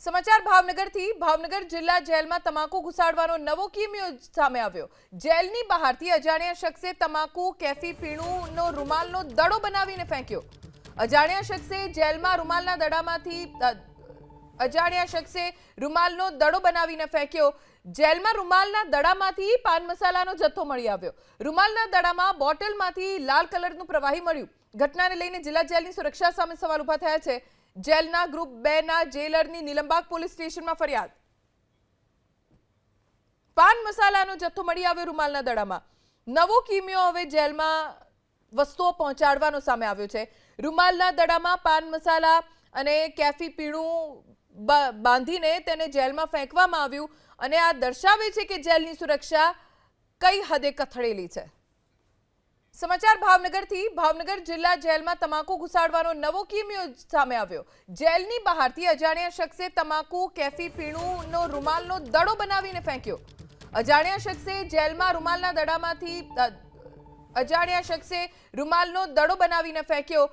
સમાચાર ભાવનગરથી ભાવનગર જિલ્લા જેલમાં તમાકુ ઘુસાડવાનો નવો કિમિયો સામે આવ્યો। જેલની બહારથી અજાણ્યા શખ્સે તમાકુ કેફી પીણુંનો રૂમાલનો દડો બનાવીને ફેંક્યો। અજાણ્યા શખ્સે જેલમાં રૂમાલના દડામાંથી રૂમાલનો દડો બનાવીને ફેંક્યો। જેલમાં રૂમાલના દડામાંથી પાન મસાલાનો જથ્થો મળી આવ્યો। રૂમાલના દડામાં બોટલમાંથી લાલ કલરનું પ્રવાહી મળ્યું। ઘટનાને લઈને જિલ્લા જેલની સુરક્ષા સામે સવાલ ઊભા થયા છે। જેલના ગ્રુપ 2 ના જેલરની નીલમબાગ પોલીસ સ્ટેશનમાં ફરિયાદ। પાન મસાલાનો જથ્થો મળી આવ્યો રૂમાલના દડામાં। નવો કિમિયો હવે જેલમાં વસ્તુઓ પહોંચાડવાનો સામે આવ્યો છે। રૂમાલના દડામાં પાન મસાલા અને કેફી પીણું બાંધીને તેને જેલમાં ફેંકવામાં આવ્યું અને આ દર્શાવે છે કે જેલની સુરક્ષા કઈ હદે કથળેલી છે। સમાચાર ભાવનગરથી ભાવનગર જિલ્લા જેલમાં તમાકુ ઘુસાડવાનો નવો કિમિયો સામે આવ્યો। જેલની બહારથી અજાણ્યા શખ્સે તમાકુ કેફી પીણુંનો રૂમાલનો દડો બનાવીને ફેંક્યો। અજાણ્યા શખ્સે જેલમાં રૂમાલનો દડો બનાવીને ફેંક્યો।